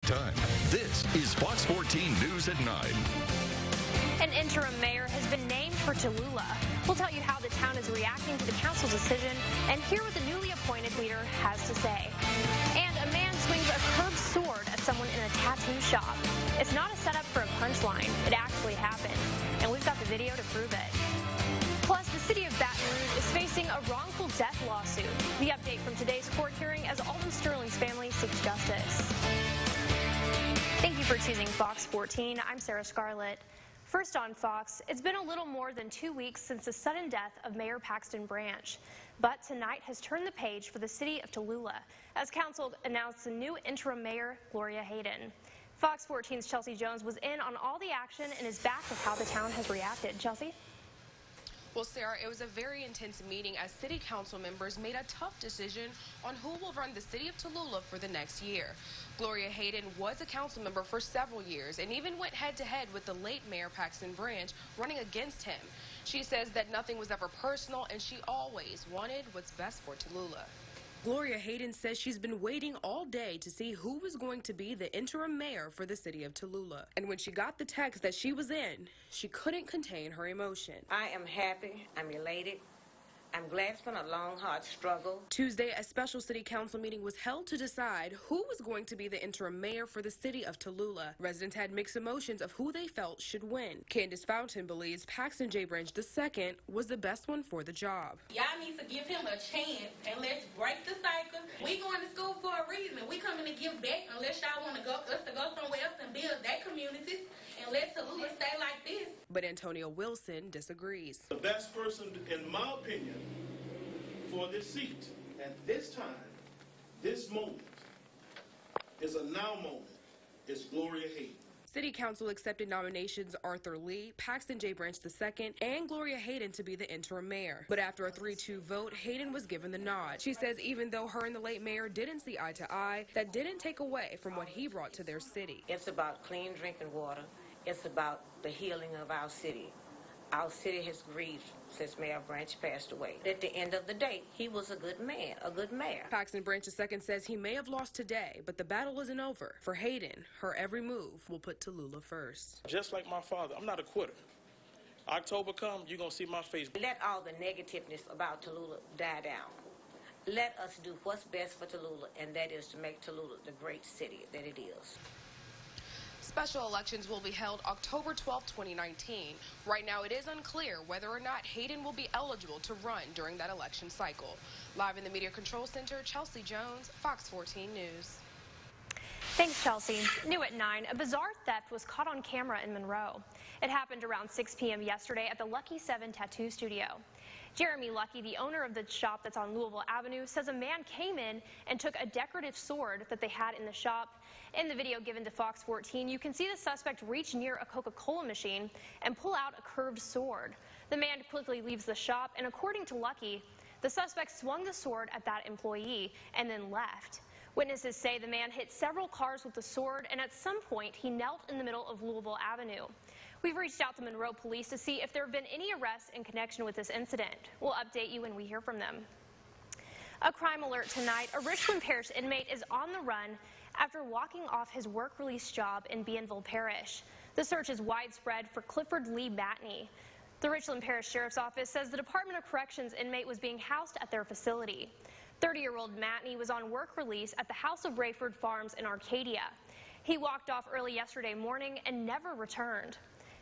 Time. This is Fox 14 News at 9. An interim mayor has been named for Tallulah. We'll tell you how the town is reacting to the council's decision and hear what the newly appointed leader has to say. And a man swings a curved sword at someone in a tattoo shop. It's not a setup for a punchline. It actually happened. And we've got the video to prove it. Plus, the city of Baton Rouge is facing a wrongful death lawsuit. The update from today's court hearing as Alden Sterling's family seeks justice. Thank you for choosing Fox 14. I'm Sarah Scarlett. First on Fox, it's been a little more than 2 weeks since the sudden death of Mayor Paxton Branch. But tonight has turned the page for the city of Tallulah as council announced the new interim mayor, Gloria Hayden. Fox 14's Chelsea Jones was in on all the action and is back with how the town has reacted. Chelsea? Well, Sarah, it was a very intense meeting as city council members made a tough decision on who will run the city of Tallulah for the next year. Gloria Hayden was a council member for several years and even went head-to-head with the late Mayor Paxton Branch, running against him. She says that nothing was ever personal and she always wanted what's best for Tallulah. Gloria Hayden says she's been waiting all day to see who was going to be the interim mayor for the city of Tallulah. And when she got the text that she was in, she couldn't contain her emotion. I am happy. I'm elated. I'm glad it's been a long, hard struggle. Tuesday, a special city council meeting was held to decide who was going to be the interim mayor for the city of Tallulah. Residents had mixed emotions of who they felt should win. Candace Fountain believes Paxton J. Branch II was the best one for the job. Y'all need to give him a chance and let's break the cycle. We going to school for a reason. We coming to give back unless y'all want us to go somewhere else and build that community and let Tallulah stay like this. But Antonio Wilson disagrees. The best person, in my opinion, for this seat at this time, this moment, is a now moment, is Gloria Hayden. City Council accepted nominations Arthur Lee, Paxton J. Branch II, and Gloria Hayden to be the interim mayor. But after a 3-2 vote, Hayden was given the nod. She says even though her and the late mayor didn't see eye to eye, that didn't take away from what he brought to their city. It's about clean drinking water. It's about the healing of our city. Our city has grieved since Mayor Branch passed away. At the end of the day, he was a good man, a good mayor. Paxton Branch II says he may have lost today, but the battle isn't over. For Hayden, her every move will put Tallulah first. Just like my father, I'm not a quitter. October come, you're going to see my face. Let all the negativeness about Tallulah die down. Let us do what's best for Tallulah, and that is to make Tallulah the great city that it is. Special elections will be held October 12, 2019. Right now, it is unclear whether or not Hayden will be eligible to run during that election cycle. Live in the Media Control Center, Chelsea Jones, Fox 14 News. Thanks, Chelsea. New at 9, a bizarre theft was caught on camera in Monroe. It happened around 6 p.m. yesterday at the Lucky 7 Tattoo Studio. Jeremy Lucky, the owner of the shop that's on Louisville Avenue, says a man came in and took a decorative sword that they had in the shop. In the video given to Fox 14, you can see the suspect reach near a Coca-Cola machine and pull out a curved sword. The man quickly leaves the shop, and according to Lucky, the suspect swung the sword at that employee and then left. Witnesses say the man hit several cars with the sword, and at some point he knelt in the middle of Louisville Avenue. We've reached out to Monroe Police to see if there have been any arrests in connection with this incident. We'll update you when we hear from them. A crime alert tonight. A Richland Parish inmate is on the run after walking off his work release job in Bienville Parish. The search is widespread for Clifford Lee Batney. The Richland Parish Sheriff's Office says the Department of Corrections inmate was being housed at their facility. 30-year-old Matney was on work release at the House of Rayford Farms in Arcadia. He walked off early yesterday morning and never returned.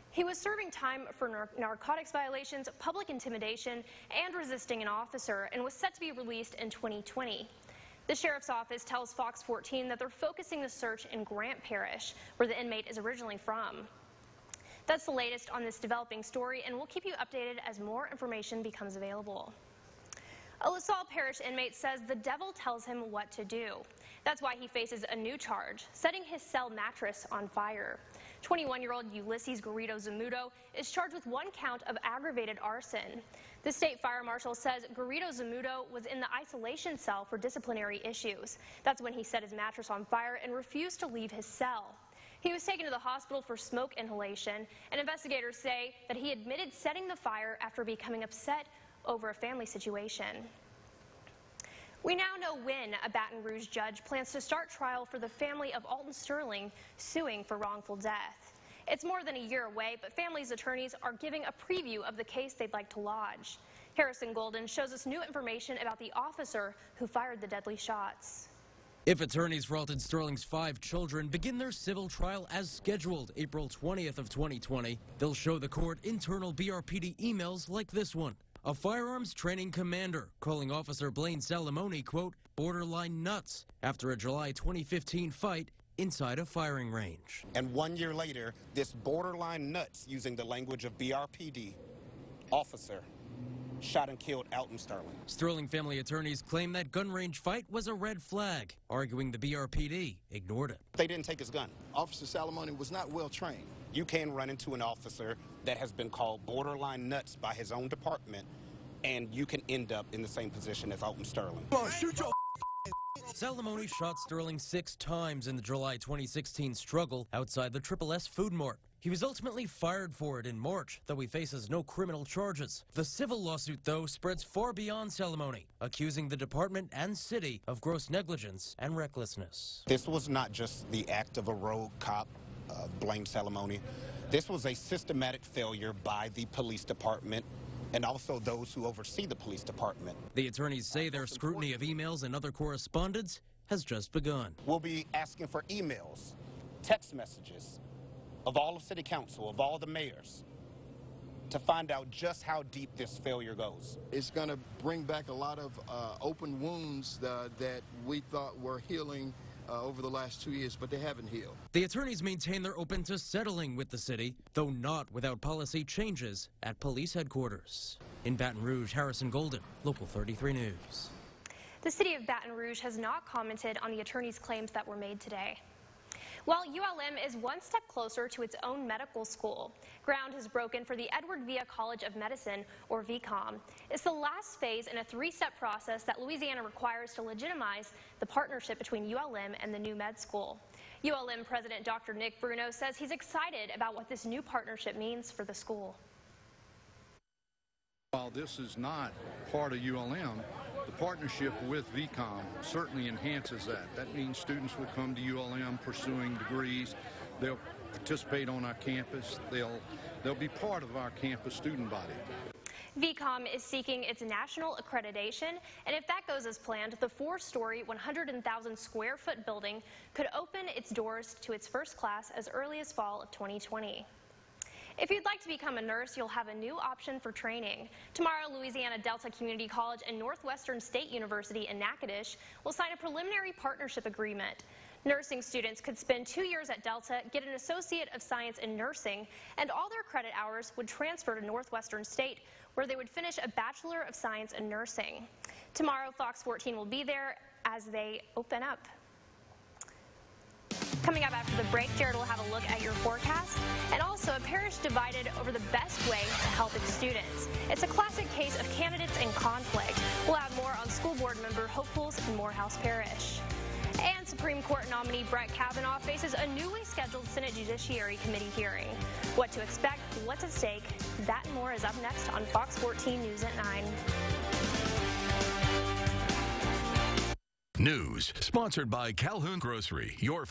He was serving time for narcotics violations, public intimidation, and resisting an officer, and was set to be released in 2020. The Sheriff's Office tells Fox 14 that they're focusing the search in Grant Parish, where the inmate is originally from. That's the latest on this developing story, and we'll keep you updated as more information becomes available. A LaSalle Parish inmate says the devil tells him what to do. That's why he faces a new charge, setting his cell mattress on fire. 21-year-old Ulysses Garrido Zamudo is charged with 1 count of aggravated arson. The state fire marshal says Garrido Zamudo was in the isolation cell for disciplinary issues. That's when he set his mattress on fire and refused to leave his cell. He was taken to the hospital for smoke inhalation, and investigators say that he admitted setting the fire after becoming upset over a family situation. We now know when a Baton Rouge judge plans to start trial for the family of Alton Sterling suing for wrongful death. It's more than a year away, but family's attorneys are giving a preview of the case they'd like to lodge. Harrison Golden shows us new information about the officer who fired the deadly shots. If attorneys for Alton Sterling's 5 children begin their civil trial as scheduled April 20th of 2020, they'll show the court internal BRPD emails like this one. A firearms training commander calling Officer Blaine Salamone, quote, borderline nuts after a July 2015 fight inside a firing range. And 1 year later, this borderline nuts, using the language of BRPD, officer shot and killed Alton Sterling. Sterling family attorneys claim that gun range fight was a red flag, arguing the BRPD ignored it. They didn't take his gun. Officer Salamone was not well trained. You can run into an officer that has been called borderline nuts by his own department, and you can end up in the same position as Alton Sterling. Come on, shoot your Salamone shot Sterling 6 times in the July 2016 struggle outside the Triple S Food Mart. He was ultimately fired for it in March, though he faces no criminal charges. The civil lawsuit, though, spreads far beyond Salamone, accusing the department and city of gross negligence and recklessness. This was not just the act of a rogue cop, Blaine Salamone. This was a systematic failure by the police department and also those who oversee the police department. The attorneys say their scrutiny of emails and other correspondence has just begun. We'll be asking for emails, text messages of all of City Council, of all the mayors, to find out just how deep this failure goes. It's going to bring back a lot of open wounds that we thought were healing over the last 2 years, but they haven't healed. The attorneys maintain they're open to settling with the city, though not without policy changes at police headquarters. In Baton Rouge, Harrison Golden, Local 33 News. The city of Baton Rouge has not commented on the attorneys' claims that were made today. While ULM is one step closer to its own medical school, ground has broken for the Edward Via College of Medicine, or VCOM. It's the last phase in a 3-step process that Louisiana requires to legitimize the partnership between ULM and the new med school. ULM President Dr. Nick Bruno says he's excited about what this new partnership means for the school. While this is not part of ULM, the partnership with VCOM certainly enhances that. That means students will come to ULM pursuing degrees. They'll participate on our campus. They'll be part of our campus student body. VCOM is seeking its national accreditation, and if that goes as planned, the 4-story, 100,000 square foot building could open its doors to its first class as early as fall of 2020. If you'd like to become a nurse, you'll have a new option for training. Tomorrow, Louisiana Delta Community College and Northwestern State University in Natchitoches will sign a preliminary partnership agreement. Nursing students could spend 2 years at Delta, get an Associate of Science in Nursing, and all their credit hours would transfer to Northwestern State, where they would finish a Bachelor of Science in Nursing. Tomorrow, Fox 14 will be there as they open up. Coming up after the break, Jared will have a look at your forecast and also a parish divided over the best way to help its students. It's a classic case of candidates in conflict. We'll have more on school board member hopefuls in Morehouse Parish. And Supreme Court nominee Brett Kavanaugh faces a newly scheduled Senate Judiciary Committee hearing. What to expect, what's at stake, that and more is up next on Fox 14 News at 9. News sponsored by Calhoun Grocery, your